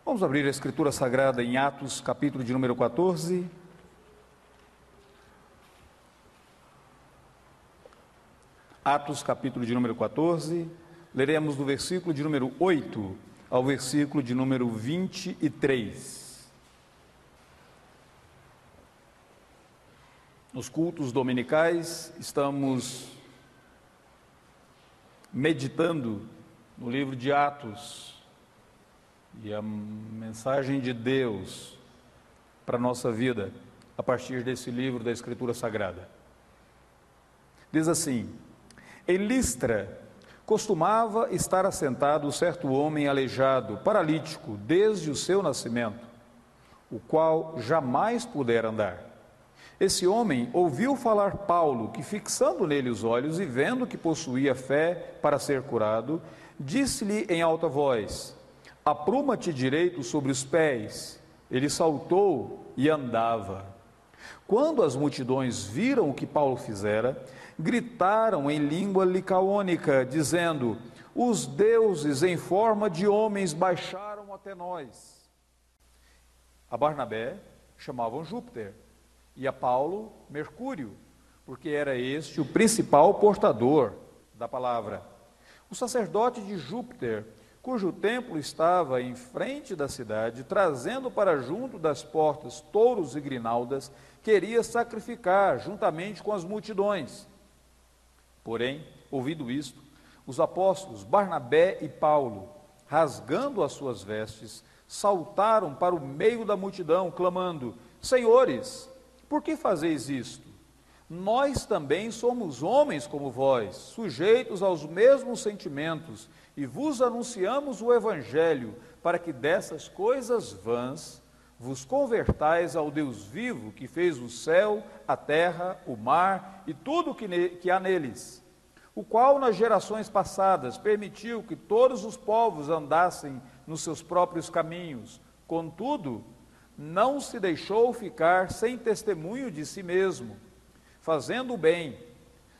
Vamos abrir a Escritura Sagrada em Atos, capítulo de número 14. Atos, capítulo de número 14. Leremos do versículo de número 8 ao versículo de número 23. Nos cultos dominicais, estamos meditando no livro de Atos, e a mensagem de Deus para a nossa vida, a partir desse livro da Escritura Sagrada. Diz assim: em Listra, costumava estar assentado certo homem aleijado, paralítico, desde o seu nascimento, o qual jamais pudera andar. Esse homem ouviu falar Paulo, que fixando nele os olhos e vendo que possuía fé para ser curado, disse-lhe em alta voz: apruma-te direito sobre os pés. Ele saltou e andava. Quando as multidões viram o que Paulo fizera, gritaram em língua licaônica, dizendo: os deuses em forma de homens baixaram até nós. A Barnabé chamavam Júpiter, e a Paulo Mercúrio, porque era este o principal portador da palavra. O sacerdote de Júpiter, cujo templo estava em frente da cidade, trazendo para junto das portas touros e grinaldas, queria sacrificar juntamente com as multidões. Porém, ouvido isto, os apóstolos Barnabé e Paulo, rasgando as suas vestes, saltaram para o meio da multidão, clamando: senhores, por que fazeis isto? Nós também somos homens como vós, sujeitos aos mesmos sentimentos, e vos anunciamos o Evangelho, para que dessas coisas vãs vos convertais ao Deus vivo, que fez o céu, a terra, o mar e tudo que há neles, o qual nas gerações passadas permitiu que todos os povos andassem nos seus próprios caminhos, contudo, não se deixou ficar sem testemunho de si mesmo, fazendo o bem,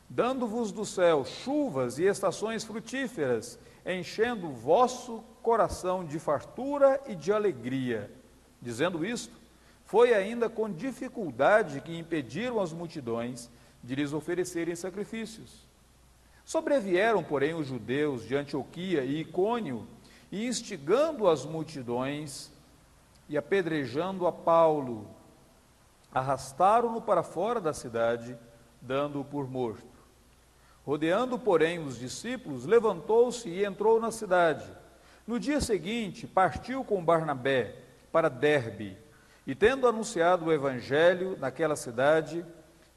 dando-vos do céu chuvas e estações frutíferas, enchendo o vosso coração de fartura e de alegria. Dizendo isto, foi ainda com dificuldade que impediram as multidões de lhes oferecerem sacrifícios. Sobrevieram, porém, os judeus de Antioquia e Icônio, e instigando as multidões e apedrejando a Paulo, arrastaram-no para fora da cidade, dando-o por morto. Rodeando, porém, os discípulos, levantou-se e entrou na cidade. No dia seguinte, partiu com Barnabé para Derbe, e tendo anunciado o Evangelho naquela cidade,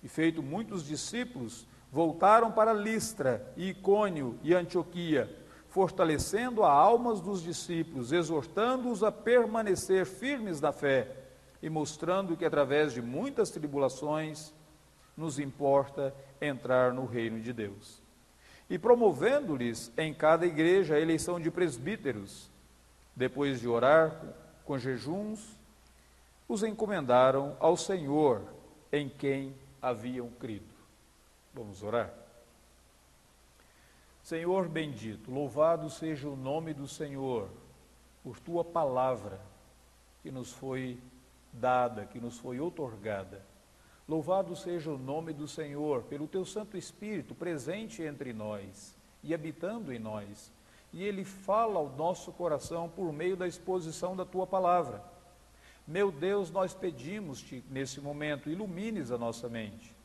e feito muitos discípulos, voltaram para Listra, e Icônio e Antioquia, fortalecendo as almas dos discípulos, exortando-os a permanecer firmes na fé, e mostrando que através de muitas tribulações nos importa entrar no reino de Deus. E promovendo-lhes em cada igreja a eleição de presbíteros, depois de orar com jejuns, os encomendaram ao Senhor em quem haviam crido. Vamos orar? Senhor bendito, louvado seja o nome do Senhor, por tua palavra que nos foi dada, que nos foi outorgada. Louvado seja o nome do Senhor, pelo teu Santo Espírito presente entre nós e habitando em nós. E ele fala ao nosso coração por meio da exposição da tua palavra. Meu Deus, nós pedimos-te nesse momento, ilumines a nossa mente,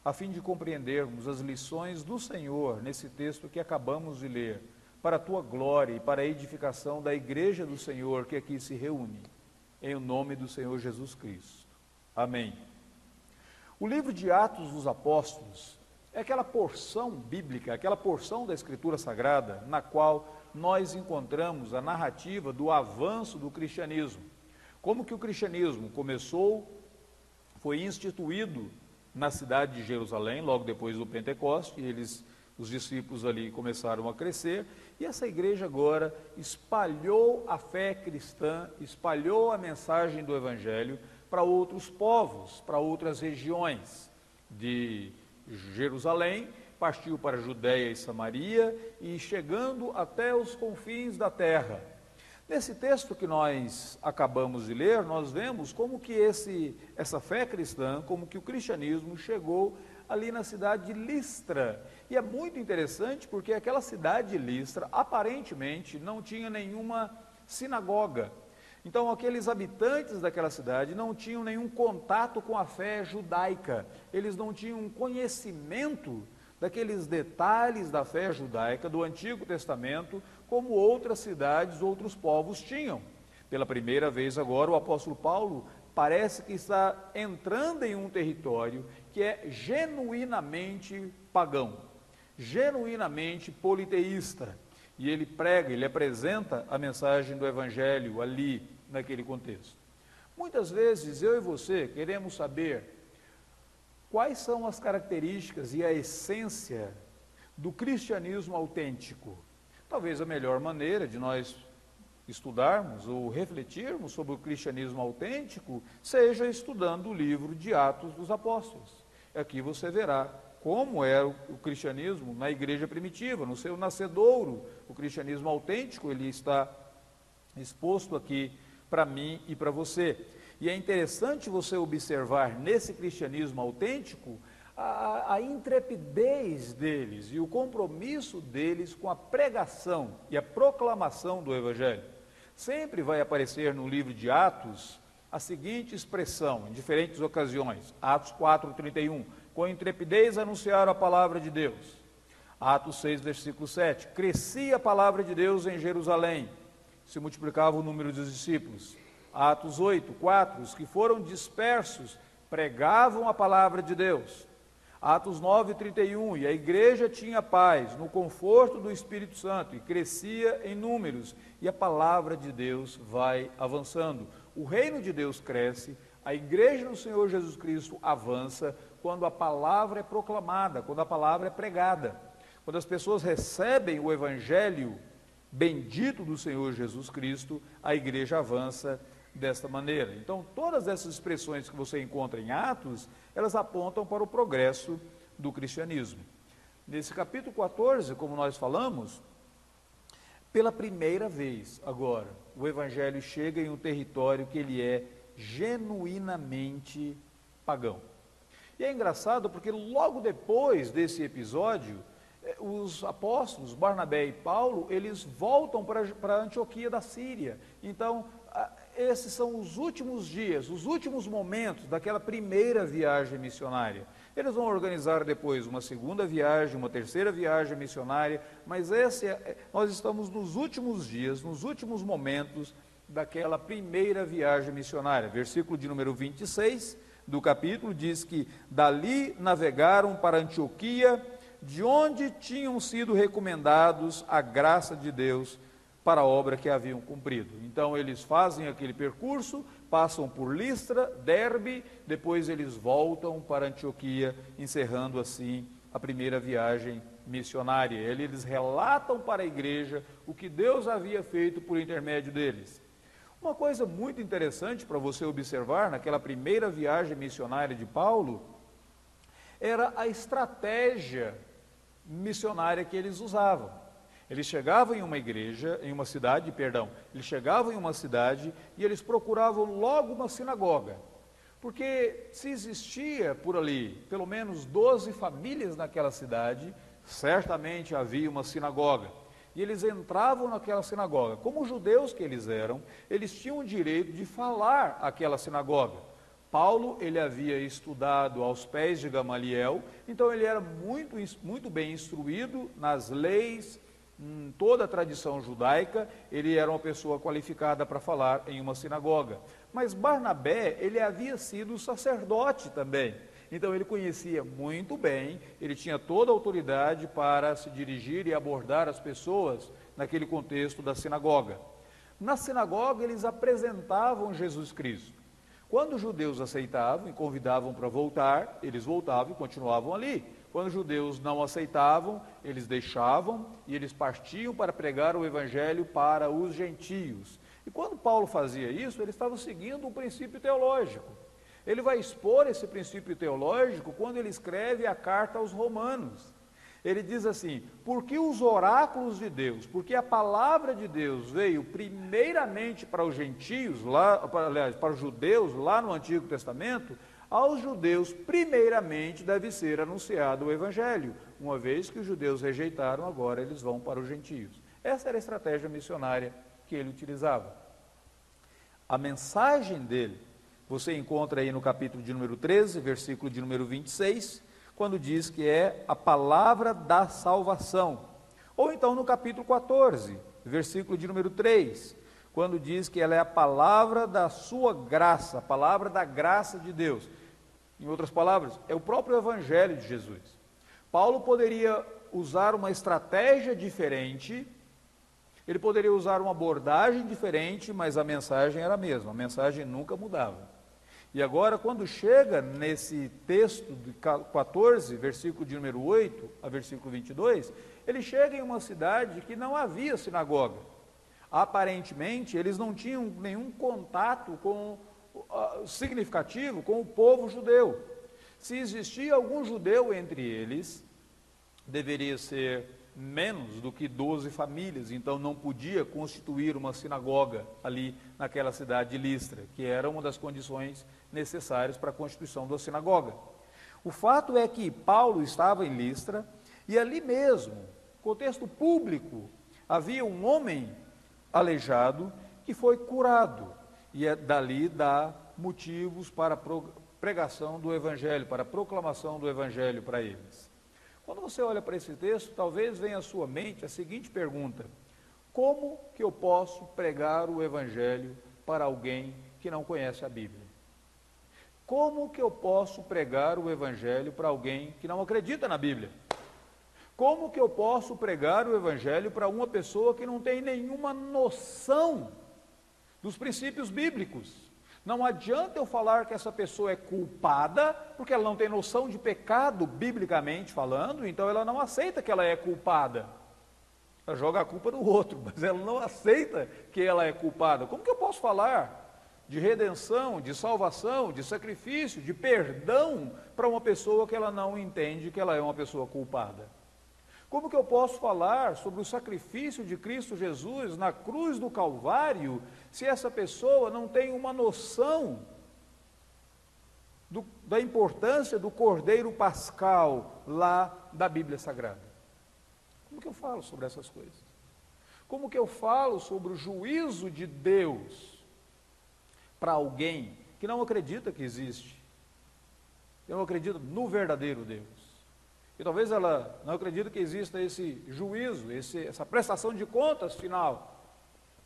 a fim de compreendermos as lições do Senhor nesse texto que acabamos de ler, para a tua glória e para a edificação da igreja do Senhor que aqui se reúne, em nome do Senhor Jesus Cristo. Amém. O livro de Atos dos Apóstolos é aquela porção bíblica, aquela porção da Escritura Sagrada, na qual nós encontramos a narrativa do avanço do cristianismo. Como que o cristianismo começou, foi instituído na cidade de Jerusalém, logo depois do Pentecoste, os discípulos ali começaram a crescer, e essa igreja agora espalhou a fé cristã, espalhou a mensagem do Evangelho para outros povos, para outras regiões de Jerusalém, partiu para Judéia e Samaria, e chegando até os confins da terra. Nesse texto que nós acabamos de ler, nós vemos como que essa fé cristã, como que o cristianismo chegou ali na cidade de Listra. E é muito interessante porque aquela cidade de Listra, aparentemente, não tinha nenhuma sinagoga. Então, aqueles habitantes daquela cidade não tinham nenhum contato com a fé judaica, eles não tinham conhecimento daqueles detalhes da fé judaica do Antigo Testamento, como outras cidades, outros povos tinham. Pela primeira vez agora, o apóstolo Paulo parece que está entrando em um território que é genuinamente pagão, genuinamente politeísta, e ele prega, ele apresenta a mensagem do Evangelho ali, naquele contexto. Muitas vezes eu e você queremos saber quais são as características e a essência do cristianismo autêntico. Talvez a melhor maneira de nós estudarmos ou refletirmos sobre o cristianismo autêntico seja estudando o livro de Atos dos Apóstolos. Aqui você verá como era o cristianismo na igreja primitiva, no seu nascedouro. O cristianismo autêntico, ele está exposto aqui para mim e para você. E é interessante você observar nesse cristianismo autêntico a intrepidez deles e o compromisso deles com a pregação e a proclamação do Evangelho. Sempre vai aparecer no livro de Atos a seguinte expressão, em diferentes ocasiões. Atos 4:31, com intrepidez anunciaram a palavra de Deus. Atos 6, versículo 7, crescia a palavra de Deus em Jerusalém, se multiplicava o número dos discípulos. Atos 8:4, os que foram dispersos pregavam a palavra de Deus. Atos 9:31, e a igreja tinha paz no conforto do Espírito Santo e crescia em números, e a palavra de Deus vai avançando. O reino de Deus cresce, a igreja do Senhor Jesus Cristo avança quando a palavra é proclamada, quando a palavra é pregada. Quando as pessoas recebem o Evangelho bendito do Senhor Jesus Cristo, a igreja avança desta maneira. Então, todas essas expressões que você encontra em Atos, elas apontam para o progresso do cristianismo. Nesse capítulo 14, como nós falamos, pela primeira vez agora, o Evangelho chega em um território que ele é genuinamente pagão. E é engraçado porque logo depois desse episódio, os apóstolos, Barnabé e Paulo, eles voltam para Antioquia da Síria. Então, esses são os últimos dias, os últimos momentos daquela primeira viagem missionária. Eles vão organizar depois uma segunda viagem, uma terceira viagem missionária, mas nós estamos nos últimos dias, nos últimos momentos daquela primeira viagem missionária. Versículo de número 26 do capítulo diz que dali navegaram para Antioquia, de onde tinham sido recomendados a graça de Deus para a obra que haviam cumprido. Então eles fazem aquele percurso, passam por Listra, Derbe, depois eles voltam para Antioquia, encerrando assim a primeira viagem missionária. Eles relatam para a igreja o que Deus havia feito por intermédio deles. Uma coisa muito interessante para você observar naquela primeira viagem missionária de Paulo era a estratégia missionária que eles usavam. Eles chegavam em uma igreja, eles chegavam em uma cidade e eles procuravam logo uma sinagoga, porque se existia por ali pelo menos 12 famílias naquela cidade, certamente havia uma sinagoga, e eles entravam naquela sinagoga. Como judeus que eles eram, eles tinham o direito de falar aquela sinagoga. Paulo, ele havia estudado aos pés de Gamaliel, então ele era muito bem instruído nas leis, em toda a tradição judaica. Ele era uma pessoa qualificada para falar em uma sinagoga. Mas Barnabé, ele havia sido sacerdote também, então ele conhecia muito bem, ele tinha toda a autoridade para se dirigir e abordar as pessoas naquele contexto da sinagoga. Na sinagoga eles apresentavam Jesus Cristo. Quando os judeus aceitavam e convidavam para voltar, eles voltavam e continuavam ali. Quando os judeus não aceitavam, eles deixavam e eles partiam para pregar o Evangelho para os gentios. E quando Paulo fazia isso, ele estava seguindo um princípio teológico. Ele vai expor esse princípio teológico quando ele escreve a carta aos Romanos. Ele diz assim: porque os oráculos de Deus, porque a palavra de Deus veio primeiramente para os gentios, para os judeus, lá no Antigo Testamento, aos judeus primeiramente deve ser anunciado o Evangelho. Uma vez que os judeus rejeitaram, agora eles vão para os gentios. Essa era a estratégia missionária que ele utilizava. A mensagem dele, você encontra aí no capítulo de número 13, versículo de número 26, quando diz que é a palavra da salvação. Ou então no capítulo 14, versículo de número 3, quando diz que ela é a palavra da sua graça, a palavra da graça de Deus. Em outras palavras, é o próprio Evangelho de Jesus. Paulo poderia usar uma estratégia diferente, ele poderia usar uma abordagem diferente, mas a mensagem era a mesma, a mensagem nunca mudava. E agora, quando chega nesse texto de 14, versículo de número 8 a versículo 22, ele chega em uma cidade que não havia sinagoga. Aparentemente, eles não tinham nenhum contato significativo com o povo judeu. Se existia algum judeu entre eles, deveria ser menos do que 12 famílias, então não podia constituir uma sinagoga ali naquela cidade de Listra, que era uma das condições necessárias para a constituição da sinagoga. O fato é que Paulo estava em Listra, e ali mesmo, contexto público, havia um homem aleijado que foi curado, e dali dá motivos para a pregação do Evangelho, para a proclamação do Evangelho para eles. Quando você olha para esse texto, talvez venha à sua mente a seguinte pergunta: como que eu posso pregar o Evangelho para alguém que não conhece a Bíblia? Como que eu posso pregar o Evangelho para alguém que não acredita na Bíblia? Como que eu posso pregar o Evangelho para uma pessoa que não tem nenhuma noção dos princípios bíblicos? Não adianta eu falar que essa pessoa é culpada, porque ela não tem noção de pecado, biblicamente falando, então ela não aceita que ela é culpada. Ela joga a culpa no outro, mas ela não aceita que ela é culpada. Como que eu posso falar de redenção, de salvação, de sacrifício, de perdão para uma pessoa que ela não entende que ela é uma pessoa culpada? Como que eu posso falar sobre o sacrifício de Cristo Jesus na cruz do Calvário, se essa pessoa não tem uma noção da importância do Cordeiro Pascal lá da Bíblia Sagrada? Como que eu falo sobre essas coisas? Como que eu falo sobre o juízo de Deus para alguém que não acredita que existe, que não acredita no verdadeiro Deus? E talvez ela não acredite que exista esse juízo, essa prestação de contas final.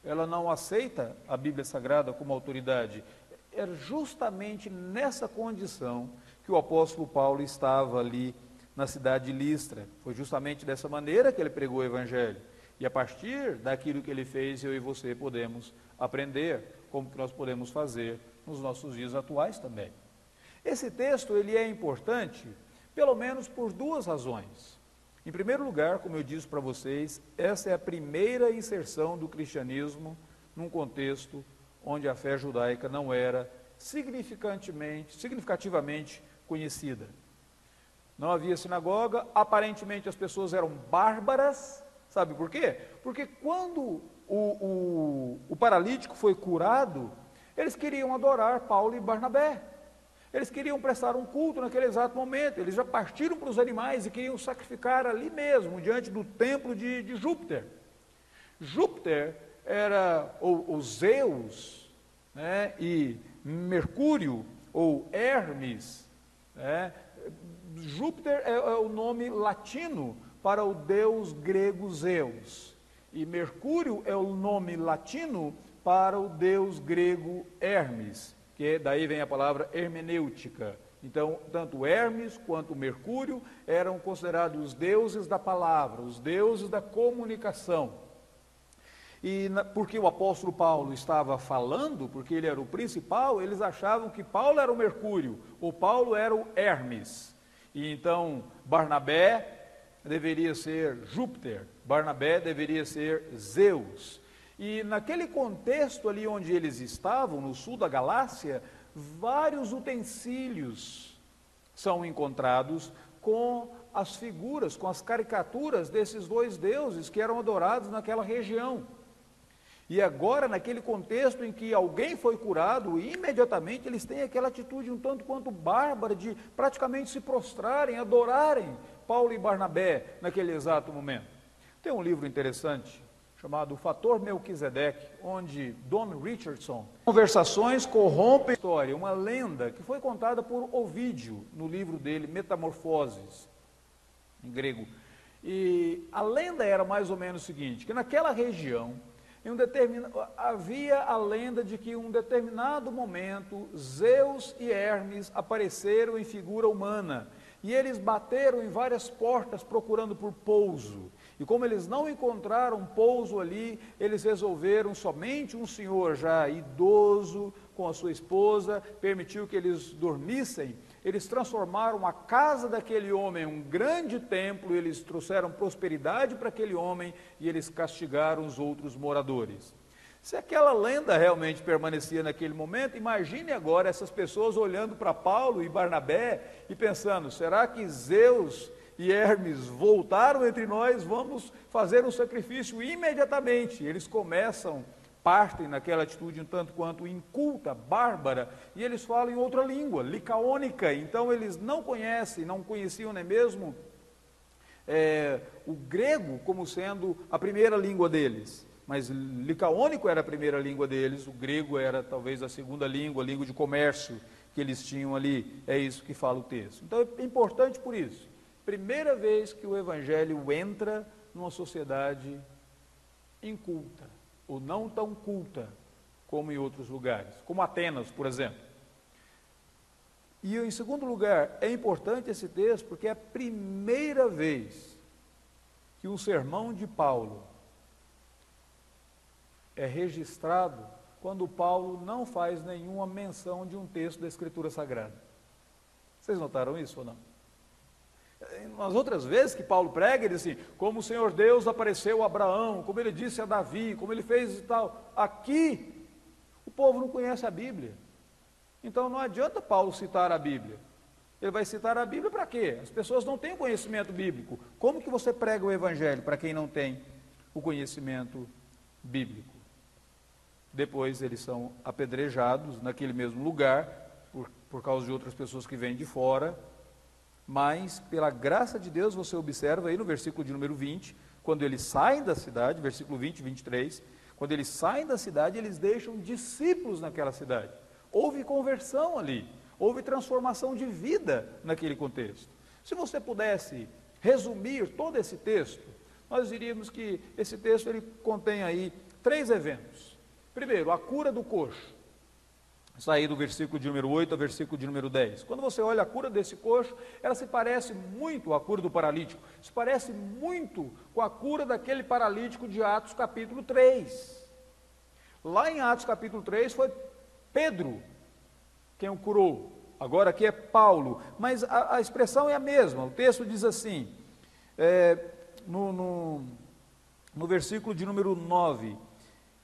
Ela não aceita a Bíblia Sagrada como autoridade. É justamente nessa condição que o apóstolo Paulo estava ali na cidade de Listra. Foi justamente dessa maneira que ele pregou o Evangelho. E a partir daquilo que ele fez, eu e você podemos aprender como que nós podemos fazer nos nossos dias atuais também. Esse texto ele é importante pelo menos por duas razões. Em primeiro lugar, como eu disse para vocês, essa é a primeira inserção do cristianismo num contexto onde a fé judaica não era significativamente conhecida. Não havia sinagoga, aparentemente as pessoas eram bárbaras. Sabe por quê? Porque quando o paralítico foi curado, eles queriam adorar Paulo e Barnabé. Eles queriam prestar um culto naquele exato momento. Eles já partiram para os animais e queriam sacrificar ali mesmo, diante do templo de Júpiter. Júpiter era o Zeus, né, e Mercúrio, ou Hermes. Né? Júpiter é o nome latino para o deus grego Zeus. E Mercúrio é o nome latino para o deus grego Hermes, que daí vem a palavra hermenêutica. Então, tanto Hermes quanto Mercúrio eram considerados os deuses da palavra, os deuses da comunicação. E porque o apóstolo Paulo estava falando, porque ele era o principal, eles achavam que Paulo era o Mercúrio, ou Paulo era o Hermes. E então, Barnabé deveria ser Júpiter, Barnabé deveria ser Zeus. E naquele contexto ali onde eles estavam, no sul da Galácia, vários utensílios são encontrados com as figuras, com as caricaturas desses dois deuses que eram adorados naquela região. E agora, naquele contexto em que alguém foi curado, imediatamente eles têm aquela atitude um tanto quanto bárbara de praticamente se prostrarem, adorarem Paulo e Barnabé naquele exato momento. Tem um livro interessante chamado O Fator Melquisedeque, onde Don Richardson, conversações corrompem a história, uma lenda que foi contada por Ovídio no livro dele, Metamorfoses, em grego. E a lenda era mais ou menos o seguinte, que naquela região, havia a lenda de que em um determinado momento, Zeus e Hermes apareceram em figura humana, e eles bateram em várias portas procurando por pouso. E como eles não encontraram pouso ali, eles resolveram, somente um senhor já idoso, com a sua esposa, permitiu que eles dormissem. Eles transformaram a casa daquele homem em um grande templo, eles trouxeram prosperidade para aquele homem e eles castigaram os outros moradores. Se aquela lenda realmente permanecia naquele momento, imagine agora essas pessoas olhando para Paulo e Barnabé e pensando, será que Zeus e Hermes voltaram entre nós? Vamos fazer um sacrifício imediatamente. Eles partem naquela atitude um tanto quanto inculta, bárbara, e eles falam em outra língua, licaônica. Então eles não conheciam nem mesmo o grego como sendo a primeira língua deles, mas licaônico era a primeira língua deles, o grego era talvez a segunda língua, a língua de comércio que eles tinham ali, é isso que fala o texto. Então é importante por isso, primeira vez que o evangelho entra numa sociedade inculta, ou não tão culta como em outros lugares, como Atenas, por exemplo. E em segundo lugar, é importante esse texto porque é a primeira vez que um sermão de Paulo é registrado quando Paulo não faz nenhuma menção de um texto da Escritura Sagrada. Vocês notaram isso ou não? Nas outras vezes que Paulo prega, ele diz assim, como o Senhor Deus apareceu a Abraão, como ele disse a Davi, como ele fez e tal. Aqui, o povo não conhece a Bíblia. Então não adianta Paulo citar a Bíblia. Ele vai citar a Bíblia para quê? As pessoas não têm conhecimento bíblico. Como que você prega o Evangelho para quem não tem o conhecimento bíblico? Depois eles são apedrejados naquele mesmo lugar, por causa de outras pessoas que vêm de fora. Mas, pela graça de Deus, você observa aí no versículo de número 20, quando eles saem da cidade, versículo 20 e 23, quando eles saem da cidade, eles deixam discípulos naquela cidade. Houve conversão ali, houve transformação de vida naquele contexto. Se você pudesse resumir todo esse texto, nós diríamos que esse texto ele contém aí 3 eventos. Primeiro, a cura do coxo. Sair do versículo de número 8 ao versículo de número 10. Quando você olha a cura desse coxo, ela se parece muito à cura do paralítico, se parece muito com a cura daquele paralítico de Atos capítulo 3. Lá em Atos capítulo 3 foi Pedro quem o curou, agora aqui é Paulo, mas a expressão é a mesma. O texto diz assim, no versículo de número 9,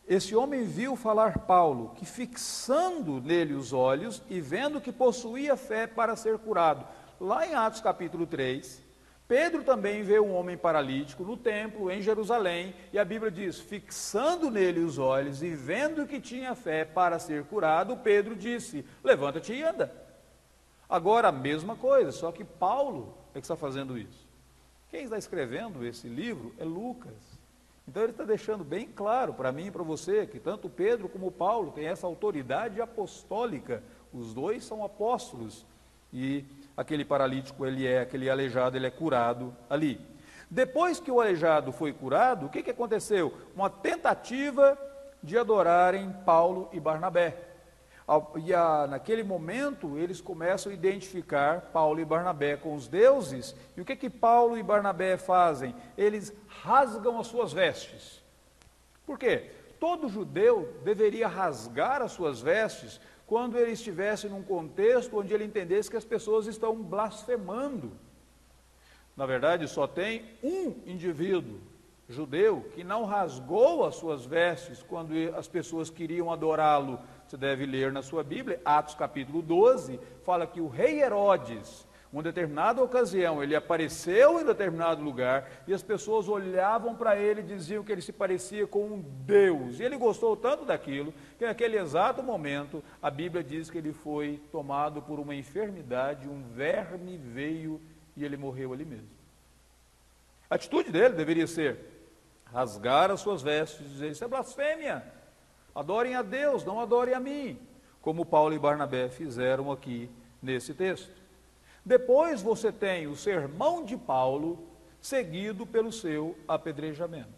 esse homem viu falar Paulo, que fixando nele os olhos e vendo que possuía fé para ser curado. Lá em Atos capítulo 3, Pedro também vê um homem paralítico no templo em Jerusalém, e a Bíblia diz, fixando nele os olhos e vendo que tinha fé para ser curado, Pedro disse, levanta-te e anda. Agora a mesma coisa, só que Paulo é que está fazendo isso. Quem está escrevendo esse livro é Lucas. Então ele está deixando bem claro para mim e para você que tanto Pedro como Paulo têm essa autoridade apostólica, os dois são apóstolos, e aquele paralítico, aquele aleijado, ele é curado ali. Depois que o aleijado foi curado, o que aconteceu? Uma tentativa de adorarem Paulo e Barnabé. Naquele momento, eles começam a identificar Paulo e Barnabé com os deuses, e o que Paulo e Barnabé fazem? Eles rasgam as suas vestes. Por quê? Todo judeu deveria rasgar as suas vestes quando ele estivesse num contexto onde ele entendesse que as pessoas estão blasfemando. Na verdade, só tem um indivíduo judeu que não rasgou as suas vestes quando as pessoas queriam adorá-lo. Você deve ler na sua Bíblia, Atos capítulo 12, fala que o rei Herodes Uma determinada ocasião, ele apareceu em determinado lugar e as pessoas olhavam para ele e diziam que ele se parecia com um Deus. E ele gostou tanto daquilo que naquele exato momento a Bíblia diz que ele foi tomado por uma enfermidade, um verme veio e ele morreu ali mesmo. A atitude dele deveria ser rasgar as suas vestes e dizer: isso é blasfêmia, adorem a Deus, não adorem a mim, como Paulo e Barnabé fizeram aqui nesse texto. Depois você tem o sermão de Paulo, seguido pelo seu apedrejamento.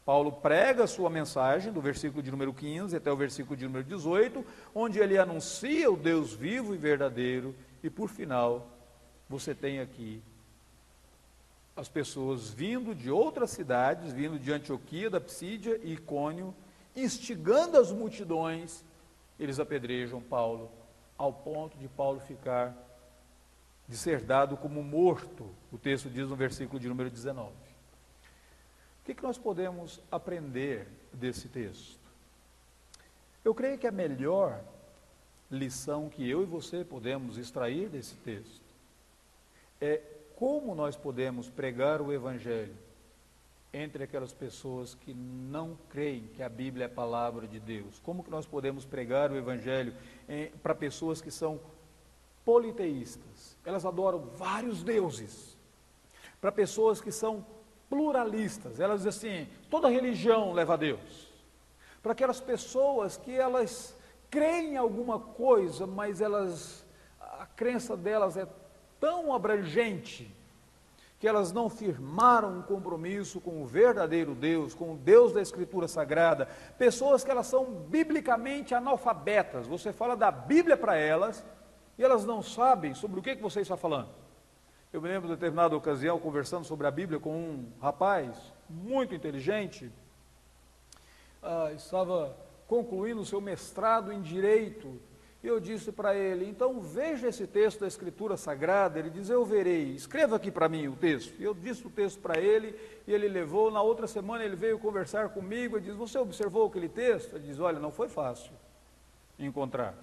Paulo prega a sua mensagem, do versículo de número 15 até o versículo de número 18, onde ele anuncia o Deus vivo e verdadeiro, e por final, você tem aqui as pessoas vindo de outras cidades, vindo de Antioquia, da Psídia e Icônio, instigando as multidões, eles apedrejam Paulo, ao ponto de Paulo de ser dado como morto, o texto diz no versículo de número 19. O que nós podemos aprender desse texto? Eu creio que a melhor lição que eu e você podemos extrair desse texto é como nós podemos pregar o Evangelho entre aquelas pessoas que não creem que a Bíblia é a palavra de Deus. Como que nós podemos pregar o Evangelho para pessoas que são politeístas, elas adoram vários deuses. Para pessoas que são pluralistas, elas dizem assim: toda religião leva a Deus. Para aquelas pessoas que elas creem em alguma coisa, mas a crença delas é tão abrangente que elas não firmaram um compromisso com o verdadeiro Deus, com o Deus da Escritura Sagrada. Pessoas que elas são biblicamente analfabetas, você fala da Bíblia para elas e elas não sabem sobre o que você está falando. Eu me lembro de determinada ocasião, conversando sobre a Bíblia com um rapaz muito inteligente, estava concluindo o seu mestrado em Direito, e eu disse para ele: então veja esse texto da Escritura Sagrada. Ele diz: eu verei, escreva aqui para mim o texto. E eu disse o texto para ele, e ele levou. Na outra semana ele veio conversar comigo, e diz: você observou aquele texto? Ele diz: olha, não foi fácil encontrar.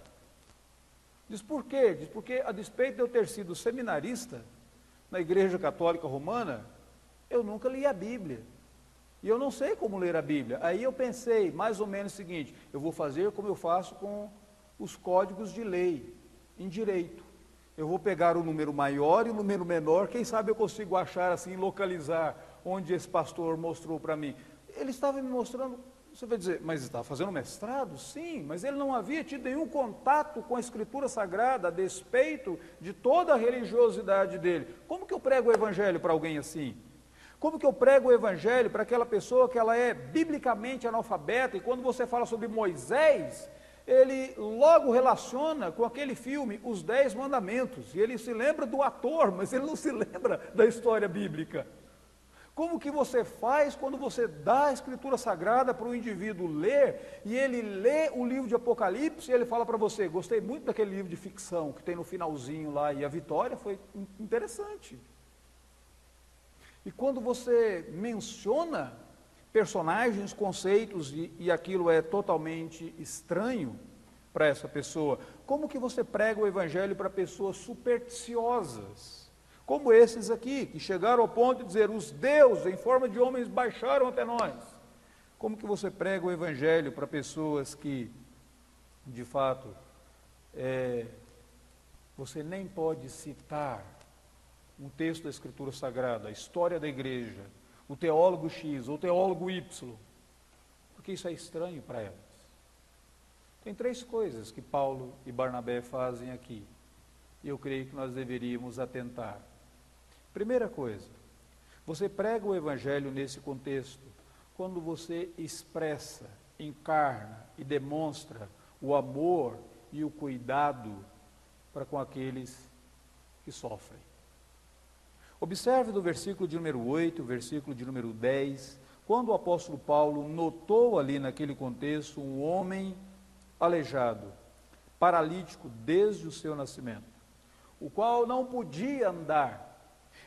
Diz: por quê? Diz: porque a despeito de eu ter sido seminarista na Igreja Católica Romana, eu nunca li a Bíblia, e eu não sei como ler a Bíblia. Aí eu pensei mais ou menos o seguinte: eu vou fazer como eu faço com os códigos de lei, em direito. Eu vou pegar o número maior e o número menor, quem sabe eu consigo achar assim, localizar onde esse pastor mostrou para mim. Ele estava me mostrando. Você vai dizer: mas está fazendo mestrado? Sim, mas ele não havia tido nenhum contato com a Escritura Sagrada, a despeito de toda a religiosidade dele. Como que eu prego o Evangelho para alguém assim? Como que eu prego o Evangelho para aquela pessoa que ela é biblicamente analfabeta, e quando você fala sobre Moisés, ele logo relaciona com aquele filme, Os 10 Mandamentos, e ele se lembra do ator, mas ele não se lembra da história bíblica. Como que você faz quando você dá a Escritura Sagrada para o indivíduo ler, e ele lê o livro de Apocalipse, e ele fala para você: gostei muito daquele livro de ficção que tem no finalzinho lá, e a vitória foi interessante. E quando você menciona personagens, conceitos, e aquilo é totalmente estranho para essa pessoa, como que você prega o Evangelho para pessoas supersticiosas, como esses aqui, que chegaram ao ponto de dizer: os deuses em forma de homens baixaram até nós? Como que você prega o Evangelho para pessoas que, de fato, você nem pode citar um texto da Escritura Sagrada, a história da igreja, o teólogo X ou o teólogo Y, porque isso é estranho para elas. Tem 3 coisas que Paulo e Barnabé fazem aqui, e eu creio que nós deveríamos atentar. Primeira coisa, você prega o Evangelho nesse contexto, quando você expressa, encarna e demonstra o amor e o cuidado para com aqueles que sofrem. Observe do versículo de número 8, versículo de número 10, quando o apóstolo Paulo notou ali naquele contexto um homem aleijado, paralítico desde o seu nascimento, o qual não podia andar.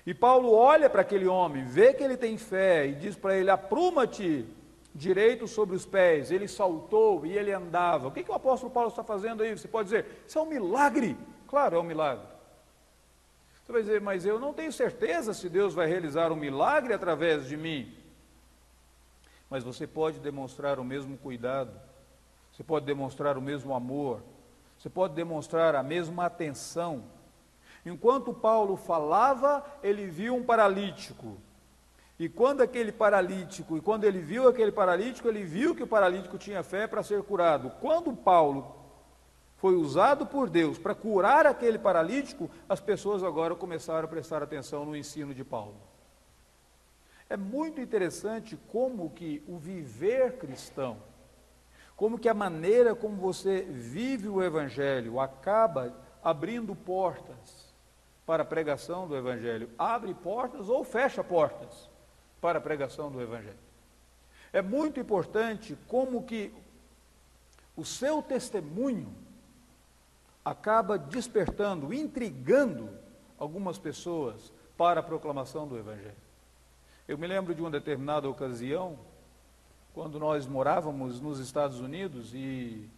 E Paulo olha para aquele homem, vê que ele tem fé e diz para ele: apruma-te direito sobre os pés. Ele saltou e ele andava. O que o apóstolo Paulo está fazendo aí? Você pode dizer: isso é um milagre. Claro, é um milagre. Você vai dizer, mas eu não tenho certeza se Deus vai realizar um milagre através de mim. Mas você pode demonstrar o mesmo cuidado, você pode demonstrar o mesmo amor, você pode demonstrar a mesma atenção. Enquanto Paulo falava, ele viu um paralítico. E quando ele viu aquele paralítico, ele viu que o paralítico tinha fé para ser curado. Quando Paulo foi usado por Deus para curar aquele paralítico, as pessoas agora começaram a prestar atenção no ensino de Paulo. É muito interessante como que o viver cristão, como que a maneira como você vive o Evangelho acaba abrindo portas para a pregação do Evangelho. Abre portas ou fecha portas para a pregação do Evangelho. É muito importante como que o seu testemunho acaba despertando, intrigando algumas pessoas para a proclamação do Evangelho. Eu me lembro de uma determinada ocasião, quando nós morávamos nos Estados Unidos e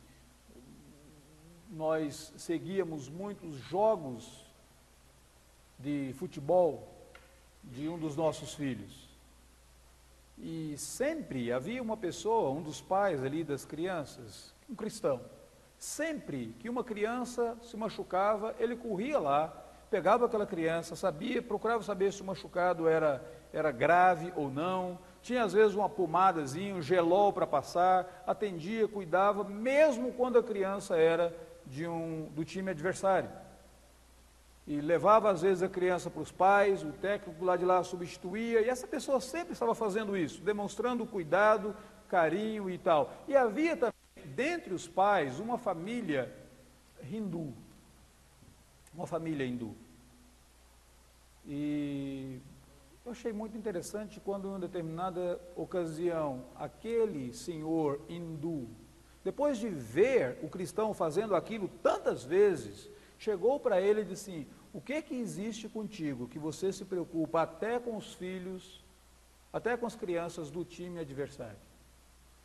nós seguíamos muitos jogos de futebol de um dos nossos filhos. E sempre havia uma pessoa, um dos pais ali das crianças, um cristão. Sempre que uma criança se machucava, ele corria lá, pegava aquela criança, procurava saber se o machucado era grave ou não, tinha às vezes uma pomadazinha, um gelol para passar, atendia, cuidava, mesmo quando a criança era do time adversário. E levava às vezes a criança para os pais, o técnico lá de lá substituía, e essa pessoa sempre estava fazendo isso, demonstrando cuidado, carinho e tal. E havia também, dentre os pais, uma família hindu. E eu achei muito interessante quando, em uma determinada ocasião, aquele senhor hindu, depois de ver o cristão fazendo aquilo tantas vezes, chegou para ele e disse assim: o que existe contigo que você se preocupa até com os filhos, até com as crianças do time adversário?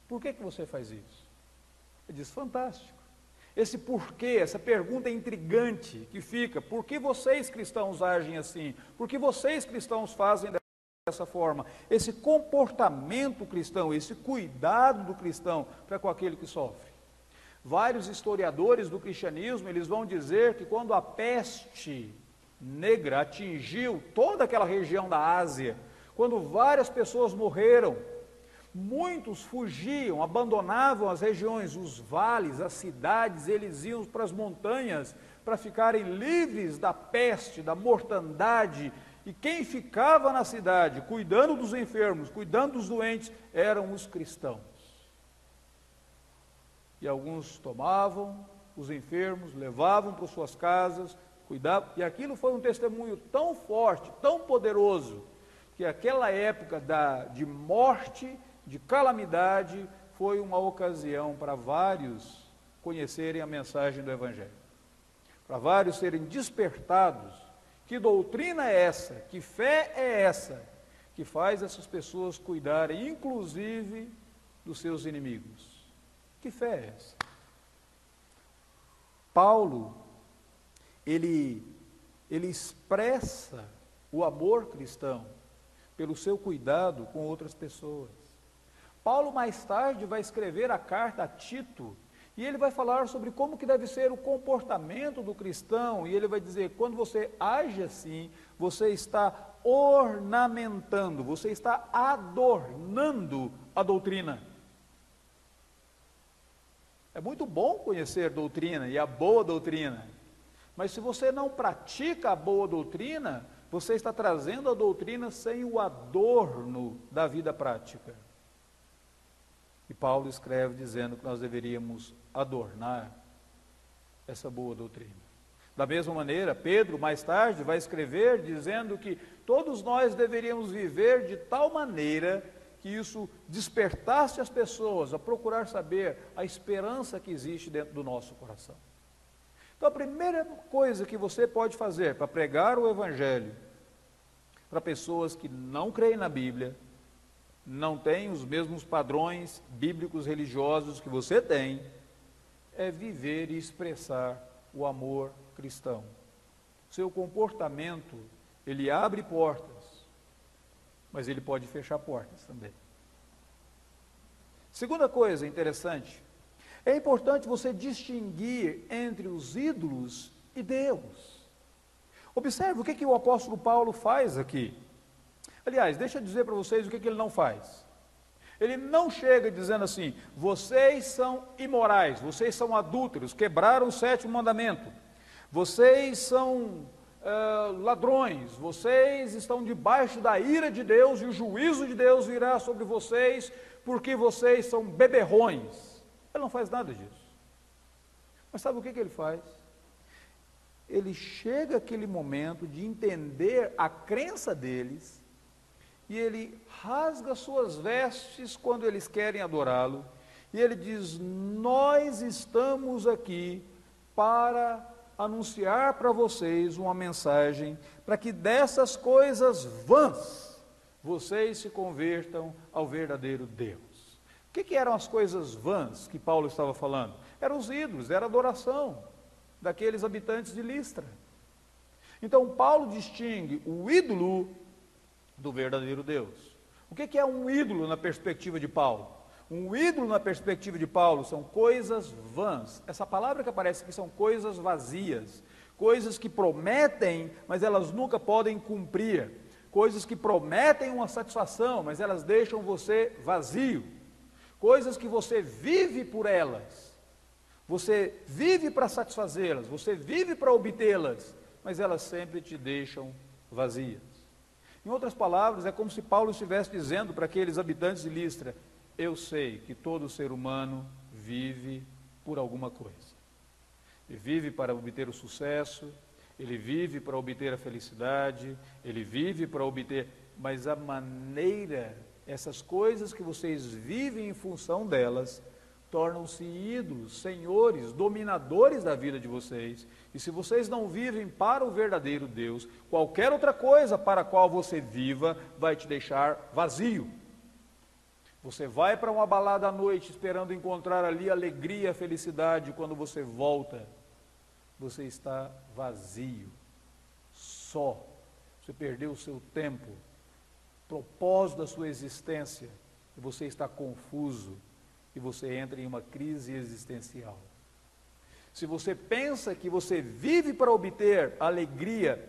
Por que você faz isso? Ele diz: fantástico. Esse porquê, essa pergunta intrigante que fica: por que vocês cristãos agem assim? Por que vocês cristãos fazem dessa forma? Esse comportamento cristão, esse cuidado do cristão para com aquele que sofre. Vários historiadores do cristianismo, eles vão dizer que quando a peste negra atingiu toda aquela região da Ásia, quando várias pessoas morreram, muitos fugiam, abandonavam as regiões, os vales, as cidades, eles iam para as montanhas para ficarem livres da peste, da mortandade. E quem ficava na cidade, cuidando dos enfermos, cuidando dos doentes, eram os cristãos. E alguns tomavam os enfermos, levavam para suas casas, cuidavam, e aquilo foi um testemunho tão forte, tão poderoso, que aquela época de morte, de calamidade, foi uma ocasião para vários conhecerem a mensagem do Evangelho, para vários serem despertados. Que doutrina é essa? Que fé é essa? Que faz essas pessoas cuidarem, inclusive, dos seus inimigos. Que fé é essa? Paulo, ele expressa o amor cristão pelo seu cuidado com outras pessoas. Paulo mais tarde vai escrever a carta a Tito, e ele vai falar sobre como que deve ser o comportamento do cristão, e ele vai dizer: quando você age assim, você está ornamentando, você está adornando a doutrina. É muito bom conhecer doutrina e a boa doutrina, mas se você não pratica a boa doutrina, você está trazendo a doutrina sem o adorno da vida prática. E Paulo escreve dizendo que nós deveríamos adornar essa boa doutrina. Da mesma maneira, Pedro mais tarde vai escrever dizendo que todos nós deveríamos viver de tal maneira que isso despertasse as pessoas a procurar saber a esperança que existe dentro do nosso coração. Então, a primeira coisa que você pode fazer para pregar o Evangelho para pessoas que não creem na Bíblia, não têm os mesmos padrões bíblicos religiosos que você tem, é viver e expressar o amor cristão. Seu comportamento, ele abre portas, mas ele pode fechar portas também. Segunda coisa interessante, é importante você distinguir entre os ídolos e Deus. Observe o que o apóstolo Paulo faz aqui. Aliás, deixa eu dizer para vocês o que ele não faz. Ele não chega dizendo assim, vocês são imorais, vocês são adúlteros, quebraram o 7º mandamento, vocês são ladrões, vocês estão debaixo da ira de Deus e o juízo de Deus virá sobre vocês, porque vocês são beberrões. Ele não faz nada disso. Mas sabe o que ele faz? Ele chega àquele momento de entender a crença deles, e ele rasga suas vestes quando eles querem adorá-lo, e ele diz, nós estamos aqui para anunciar para vocês uma mensagem, para que dessas coisas vãs, vocês se convertam ao verdadeiro Deus. O que eram as coisas vãs que Paulo estava falando? Eram os ídolos, era a adoração daqueles habitantes de Listra. Então Paulo distingue o ídolo do verdadeiro Deus. O que é um ídolo na perspectiva de Paulo? Um ídolo na perspectiva de Paulo são coisas vãs. Essa palavra que aparece aqui são coisas vazias, coisas que prometem, mas elas nunca podem cumprir, coisas que prometem uma satisfação, mas elas deixam você vazio, coisas que você vive por elas, você vive para satisfazê-las, você vive para obtê-las, mas elas sempre te deixam vazias. Em outras palavras, é como se Paulo estivesse dizendo para aqueles habitantes de Listra, eu sei que todo ser humano vive por alguma coisa. Ele vive para obter o sucesso, ele vive para obter a felicidade, ele vive para obter, mas a maneira, essas coisas que vocês vivem em função delas, tornam-se ídolos, senhores, dominadores da vida de vocês. E se vocês não vivem para o verdadeiro Deus, qualquer outra coisa para a qual você viva vai te deixar vazio. Você vai para uma balada à noite esperando encontrar ali alegria, felicidade, quando você volta, você está vazio, só. Você perdeu o seu tempo, o propósito da sua existência, e você está confuso, e você entra em uma crise existencial. Se você pensa que você vive para obter alegria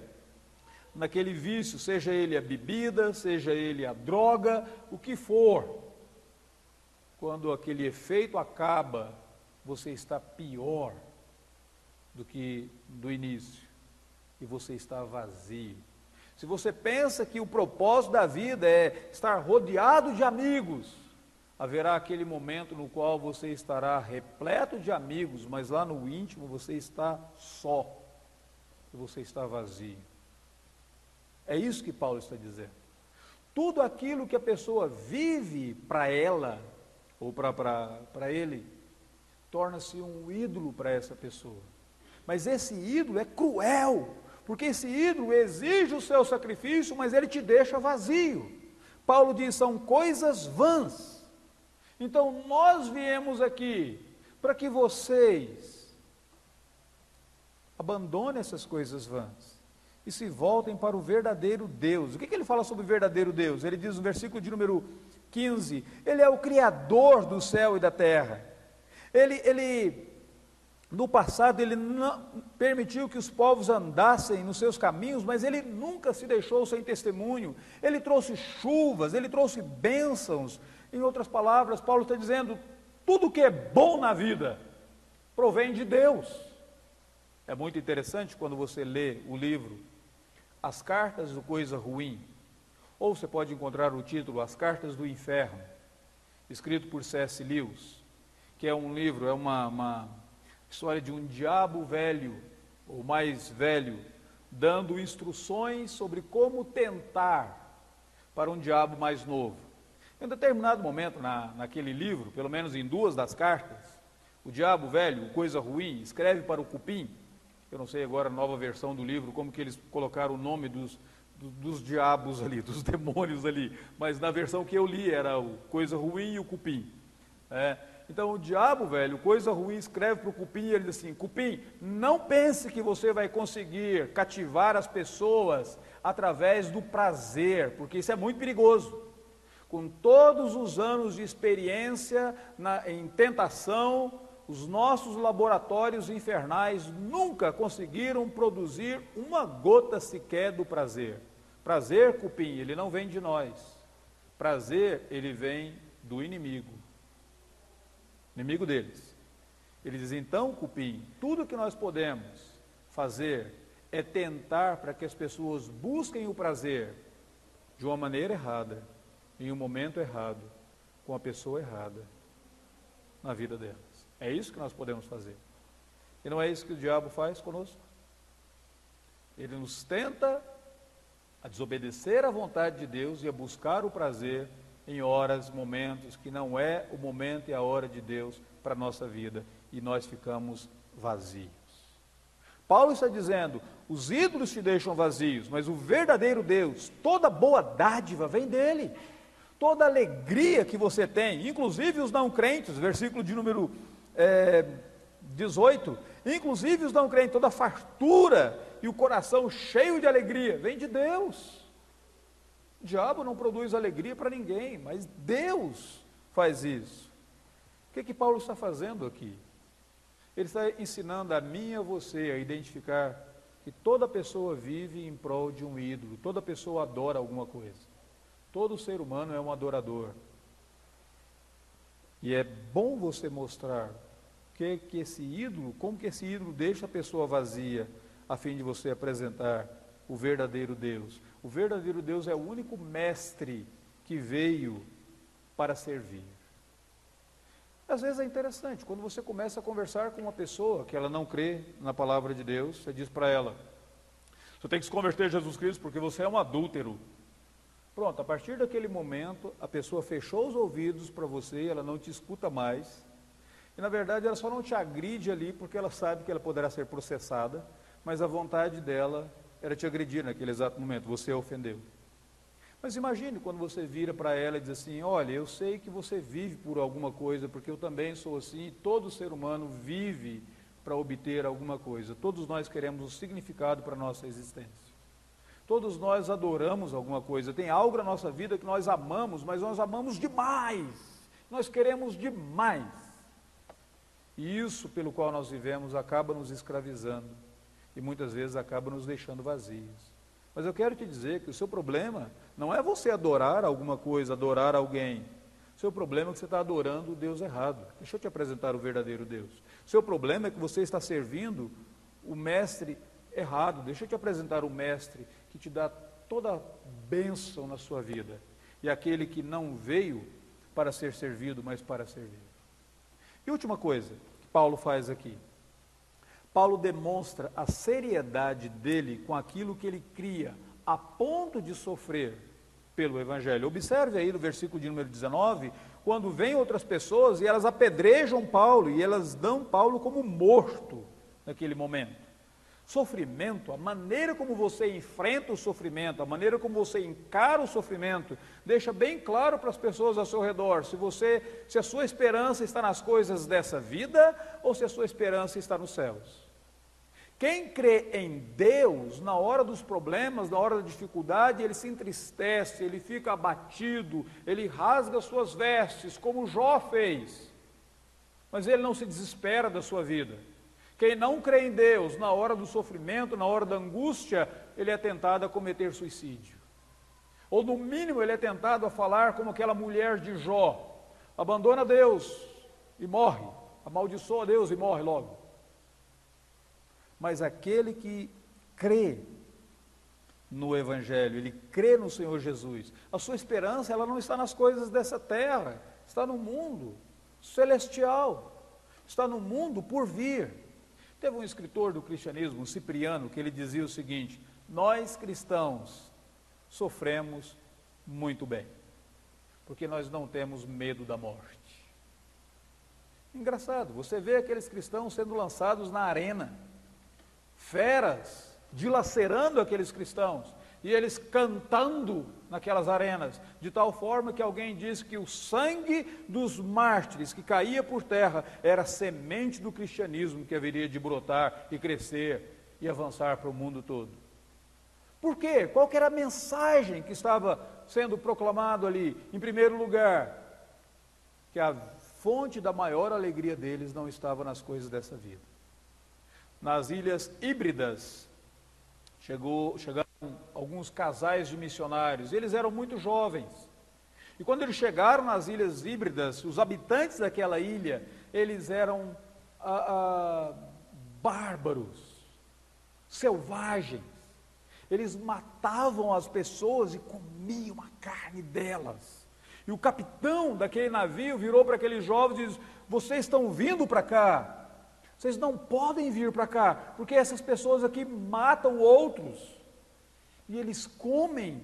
naquele vício, seja ele a bebida, seja ele a droga, o que for, quando aquele efeito acaba, você está pior do que do início, e você está vazio. Se você pensa que o propósito da vida é estar rodeado de amigos, haverá aquele momento no qual você estará repleto de amigos, mas lá no íntimo você está só, e você está vazio. É isso que Paulo está dizendo. Tudo aquilo que a pessoa vive para ela, ou para ele, torna-se um ídolo para essa pessoa. Mas esse ídolo é cruel, porque esse ídolo exige o seu sacrifício, mas ele te deixa vazio. Paulo diz, são coisas vãs. Então nós viemos aqui para que vocês abandonem essas coisas vãs e se voltem para o verdadeiro Deus. O que ele fala sobre o verdadeiro Deus? Ele diz no versículo de número 15, ele é o Criador do céu e da terra. Ele no passado, ele não permitiu que os povos andassem nos seus caminhos, mas ele nunca se deixou sem testemunho. Ele trouxe chuvas, ele trouxe bênçãos. Em outras palavras, Paulo está dizendo, tudo que é bom na vida provém de Deus. É muito interessante quando você lê o livro As Cartas do Coisa Ruim, ou você pode encontrar o título As Cartas do Inferno, escrito por C.S. Lewis, que é um livro, é uma história de um diabo velho, ou mais velho, dando instruções sobre como tentar para um diabo mais novo. Em um determinado momento naquele livro, pelo menos em 2 das cartas, o diabo velho, coisa ruim, escreve para o cupim. Eu não sei agora a nova versão do livro, como que eles colocaram o nome dos diabos ali, dos demônios ali, mas na versão que eu li era o coisa ruim e o cupim. Então o diabo, velho, coisa ruim, escreve para o cupim e ele diz assim: cupim, não pense que você vai conseguir cativar as pessoas através do prazer, porque isso é muito perigoso. Com todos os anos de experiência em tentação, os nossos laboratórios infernais nunca conseguiram produzir uma gota sequer do prazer. Prazer, cupim, ele não vem de nós. Prazer, ele vem do inimigo deles. Ele diz: então, cupim, tudo que nós podemos fazer é tentar para que as pessoas busquem o prazer de uma maneira errada, em um momento errado, com a pessoa errada, na vida delas. É isso que nós podemos fazer. E não é isso que o diabo faz conosco? Ele nos tenta a desobedecer à vontade de Deus e a buscar o prazer em horas, momentos que não é o momento e a hora de Deus para a nossa vida, e nós ficamos vazios. Paulo está dizendo: os ídolos te deixam vazios, mas o verdadeiro Deus, toda boa dádiva vem dele, toda alegria que você tem, inclusive os não crentes, versículo de número 18, inclusive os não crentes, toda fartura e o coração cheio de alegria, vem de Deus. O diabo não produz alegria para ninguém, mas Deus faz isso. O que Paulo está fazendo aqui? Ele está ensinando a mim e a você a identificar que toda pessoa vive em prol de um ídolo, toda pessoa adora alguma coisa. Todo ser humano é um adorador. E é bom você mostrar que esse ídolo, como que esse ídolo deixa a pessoa vazia, a fim de você apresentar o verdadeiro Deus. O verdadeiro Deus é o único mestre que veio para servir. Às vezes é interessante, quando você começa a conversar com uma pessoa que ela não crê na palavra de Deus, você diz para ela: você tem que se converter a Jesus Cristo porque você é um adúltero. Pronto, a partir daquele momento, a pessoa fechou os ouvidos para você, ela não te escuta mais, e na verdade ela só não te agride ali porque ela sabe que ela poderá ser processada, mas a vontade dela era te agredir naquele exato momento, você a ofendeu. Mas imagine quando você vira para ela e diz assim: olha, eu sei que você vive por alguma coisa, porque eu também sou assim, e todo ser humano vive para obter alguma coisa. Todos nós queremos um significado para a nossa existência. Todos nós adoramos alguma coisa, tem algo na nossa vida que nós amamos, mas nós amamos demais, nós queremos demais. E isso pelo qual nós vivemos acaba nos escravizando, e muitas vezes acaba nos deixando vazios. Mas eu quero te dizer que o seu problema não é você adorar alguma coisa, adorar alguém. O seu problema é que você está adorando o Deus errado. Deixa eu te apresentar o verdadeiro Deus. O seu problema é que você está servindo o mestre errado. Deixa eu te apresentar o mestre que te dá toda a bênção na sua vida. E aquele que não veio para ser servido, mas para servir. E última coisa que Paulo faz aqui. Paulo demonstra a seriedade dele com aquilo que ele cria, a ponto de sofrer pelo Evangelho. Observe aí no versículo de número 19, quando vêm outras pessoas e elas apedrejam Paulo, e elas dão Paulo como morto naquele momento. Sofrimento, a maneira como você enfrenta o sofrimento, a maneira como você encara o sofrimento, deixa bem claro para as pessoas ao seu redor, se a sua esperança está nas coisas dessa vida, ou se a sua esperança está nos céus. Quem crê em Deus, na hora dos problemas, na hora da dificuldade, ele se entristece, ele fica abatido, ele rasga suas vestes, como Jó fez, mas ele não se desespera da sua vida. Quem não crê em Deus, na hora do sofrimento, na hora da angústia, ele é tentado a cometer suicídio. Ou no mínimo ele é tentado a falar como aquela mulher de Jó: abandona Deus e morre, amaldiçoa Deus e morre logo. Mas aquele que crê no Evangelho, ele crê no Senhor Jesus, a sua esperança ela não está nas coisas dessa terra, está no mundo celestial, está no mundo por vir. Teve um escritor do cristianismo, um Cipriano, que ele dizia o seguinte: nós cristãos sofremos muito bem, porque nós não temos medo da morte. Engraçado, você vê aqueles cristãos sendo lançados na arena, feras dilacerando aqueles cristãos, e eles cantando naquelas arenas, de tal forma que alguém disse que o sangue dos mártires que caía por terra era a semente do cristianismo que haveria de brotar e crescer e avançar para o mundo todo. Por quê? Qual que era a mensagem que estava sendo proclamado ali? Em primeiro lugar, que a fonte da maior alegria deles não estava nas coisas dessa vida. Nas Ilhas Híbridas, chegaram alguns casais de missionários, eles eram muito jovens, e quando eles chegaram nas Ilhas Híbridas, os habitantes daquela ilha, eles eram bárbaros, selvagens, eles matavam as pessoas e comiam a carne delas, e o capitão daquele navio virou para aqueles jovens e disse: vocês estão vindo para cá, vocês não podem vir para cá, porque essas pessoas aqui matam outros, e eles comem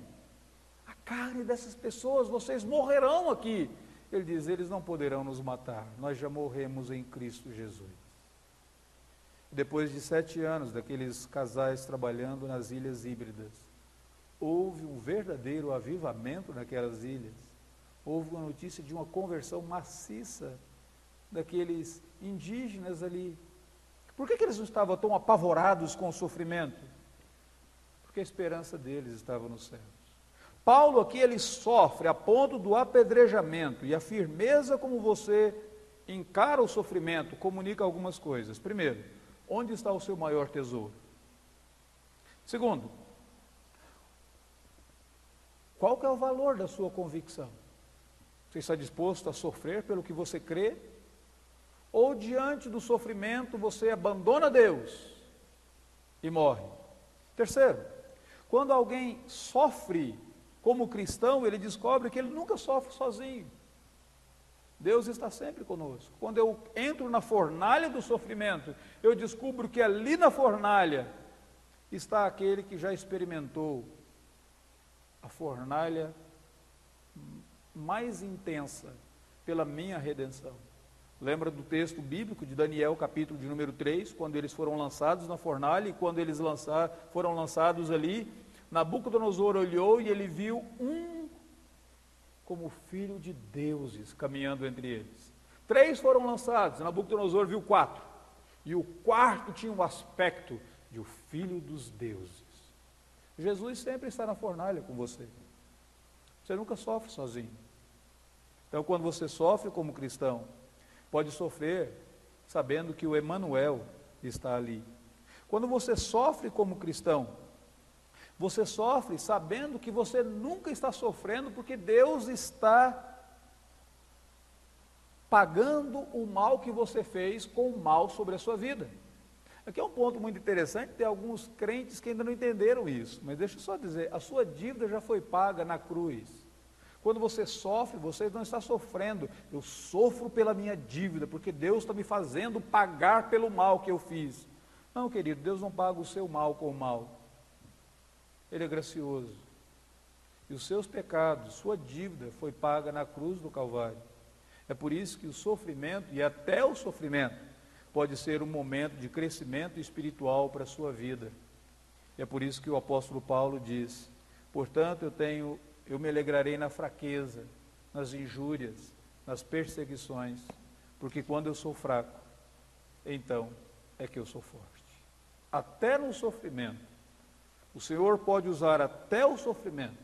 a carne dessas pessoas, vocês morrerão aqui. Ele diz: eles não poderão nos matar, nós já morremos em Cristo Jesus. Depois de 7 anos daqueles casais trabalhando nas Ilhas Híbridas, houve um verdadeiro avivamento naquelas ilhas, houve uma notícia de uma conversão maciça daqueles indígenas ali. Por que eles não estavam tão apavorados com o sofrimento? Porque a esperança deles estava nos céus. Paulo aqui, ele sofre a ponto do apedrejamento, e a firmeza como você encara o sofrimento comunica algumas coisas. Primeiro, onde está o seu maior tesouro? Segundo, qual que é o valor da sua convicção? Você está disposto a sofrer pelo que você crê? Ou diante do sofrimento você abandona Deus e morre? Terceiro, quando alguém sofre como cristão, ele descobre que ele nunca sofre sozinho. Deus está sempre conosco. Quando eu entro na fornalha do sofrimento, eu descubro que ali na fornalha está aquele que já experimentou a fornalha mais intensa pela minha redenção. Lembra do texto bíblico de Daniel, capítulo de número 3, quando eles foram lançados na fornalha, e quando eles foram lançados ali, Nabucodonosor olhou e ele viu um como filho de deuses caminhando entre eles. 3 foram lançados, Nabucodonosor viu 4, e o quarto tinha um aspecto de o filho dos deuses. Jesus sempre está na fornalha com você. Você nunca sofre sozinho. Então, quando você sofre como cristão, pode sofrer sabendo que o Emanuel está ali. Quando você sofre como cristão, você sofre sabendo que você nunca está sofrendo, porque Deus está pagando o mal que você fez com o mal sobre a sua vida. Aqui é um ponto muito interessante, tem alguns crentes que ainda não entenderam isso, mas deixa eu só dizer, a sua dívida já foi paga na cruz. Quando você sofre, você não está sofrendo, eu sofro pela minha dívida, porque Deus está me fazendo pagar pelo mal que eu fiz. Não, querido, Deus não paga o seu mal com o mal. Ele é gracioso. E os seus pecados, sua dívida foi paga na cruz do Calvário. É por isso que o sofrimento, e até o sofrimento, pode ser um momento de crescimento espiritual para a sua vida. E é por isso que o apóstolo Paulo diz: portanto, eu me alegrarei na fraqueza, nas injúrias, nas perseguições, porque quando eu sou fraco, então é que eu sou forte. Até no sofrimento, o Senhor pode usar até o sofrimento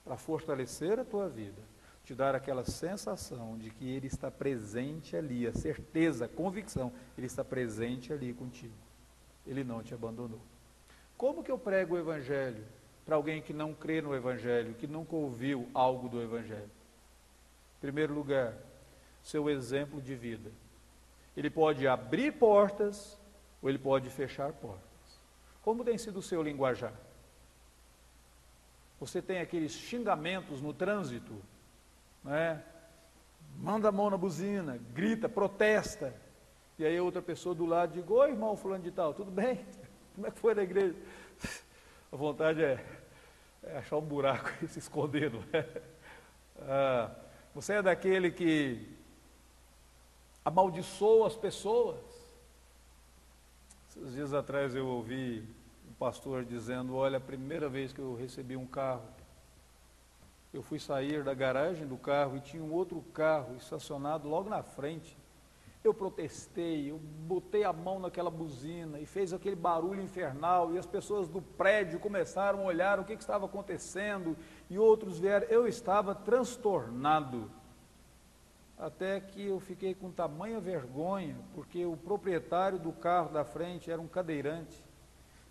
para fortalecer a tua vida, te dar aquela sensação de que Ele está presente ali, a certeza, a convicção, Ele está presente ali contigo. Ele não te abandonou. Como que eu prego o Evangelho para alguém que não crê no Evangelho, que nunca ouviu algo do Evangelho? Em primeiro lugar, seu exemplo de vida. Ele pode abrir portas ou ele pode fechar portas. Como tem sido o seu linguajar? Você tem aqueles xingamentos no trânsito, né? Manda a mão na buzina, grita, protesta, e aí a outra pessoa do lado diz: oi, irmão fulano de tal, tudo bem? Como é que foi na igreja? A vontade é achar um buraco e se esconder, não é? Você é daquele que amaldiçoa as pessoas. Esses dias atrás eu ouvi um pastor dizendo: olha, a primeira vez que eu recebi um carro, eu fui sair da garagem do carro e tinha um outro carro estacionado logo na frente. Eu protestei, eu botei a mão naquela buzina e fez aquele barulho infernal, e as pessoas do prédio começaram a olhar o que estava acontecendo, e outros vieram. Eu estava transtornado, até que eu fiquei com tamanha vergonha, porque o proprietário do carro da frente era um cadeirante,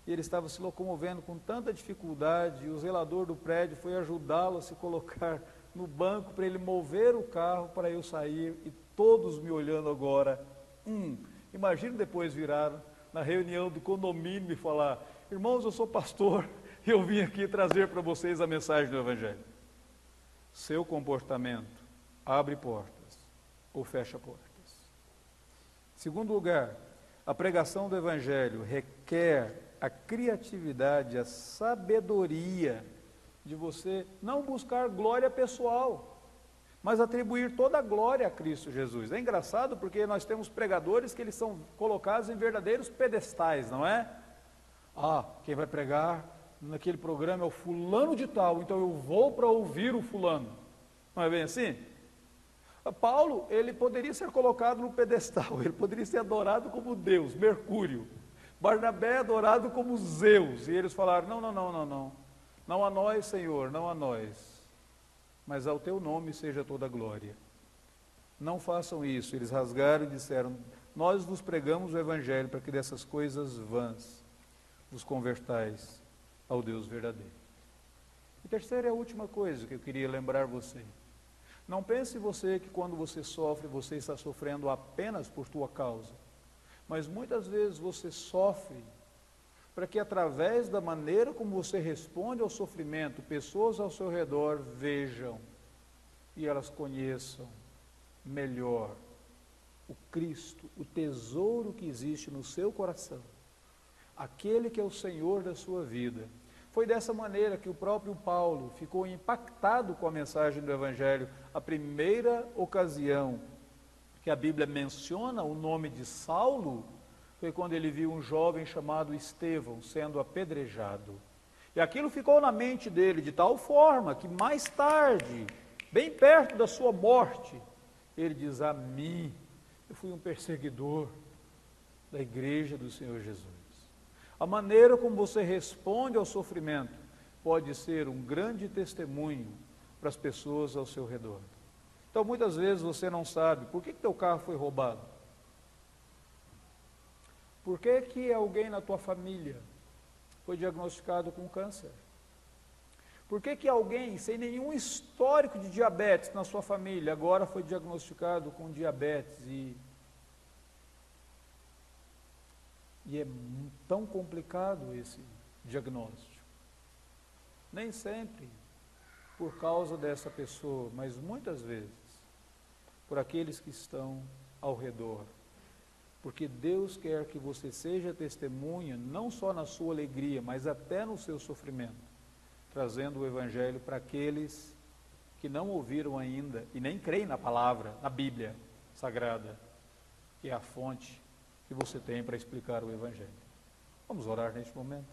e ele estava se locomovendo com tanta dificuldade, e o zelador do prédio foi ajudá-lo a se colocar no banco para ele mover o carro para eu sair, e todos me olhando agora. Imagina depois virar na reunião do condomínio e falar: irmãos, eu sou pastor e eu vim aqui trazer para vocês a mensagem do Evangelho. Seu comportamento abre portas ou fecha portas. Segundo lugar, a pregação do Evangelho requer a criatividade, a sabedoria de você não buscar glória pessoal, mas atribuir toda a glória a Cristo Jesus. É engraçado porque nós temos pregadores que eles são colocados em verdadeiros pedestais, não é? Quem vai pregar naquele programa é o fulano de tal, então eu vou para ouvir o fulano. Não é bem assim? Paulo, ele poderia ser colocado no pedestal, ele poderia ser adorado como Deus, Mercúrio. Barnabé adorado como Zeus, e eles falaram: não a nós, Senhor, não a nós, mas ao teu nome seja toda a glória. Não façam isso. Eles rasgaram e disseram: nós vos pregamos o Evangelho para que dessas coisas vãs vos convertais ao Deus verdadeiro. E terceira e a última coisa que eu queria lembrar você: não pense você que quando você sofre, você está sofrendo apenas por tua causa, mas muitas vezes você sofre para que através da maneira como você responde ao sofrimento, pessoas ao seu redor vejam e elas conheçam melhor o Cristo, o tesouro que existe no seu coração, aquele que é o Senhor da sua vida. Foi dessa maneira que o próprio Paulo ficou impactado com a mensagem do Evangelho. A primeira ocasião que a Bíblia menciona o nome de Saulo foi quando ele viu um jovem chamado Estevão sendo apedrejado. E aquilo ficou na mente dele de tal forma que mais tarde, bem perto da sua morte, ele diz: a mim, eu fui um perseguidor da igreja do Senhor Jesus. A maneira como você responde ao sofrimento pode ser um grande testemunho para as pessoas ao seu redor. Então, muitas vezes você não sabe por que teu carro foi roubado. Por que alguém na tua família foi diagnosticado com câncer? Por que alguém sem nenhum histórico de diabetes na sua família agora foi diagnosticado com diabetes e é tão complicado esse diagnóstico? Nem sempre por causa dessa pessoa, mas muitas vezes por aqueles que estão ao redor. Porque Deus quer que você seja testemunha, não só na sua alegria, mas até no seu sofrimento, trazendo o Evangelho para aqueles que não ouviram ainda e nem creem na palavra, na Bíblia Sagrada, que é a fonte que você tem para explicar o Evangelho. Vamos orar neste momento.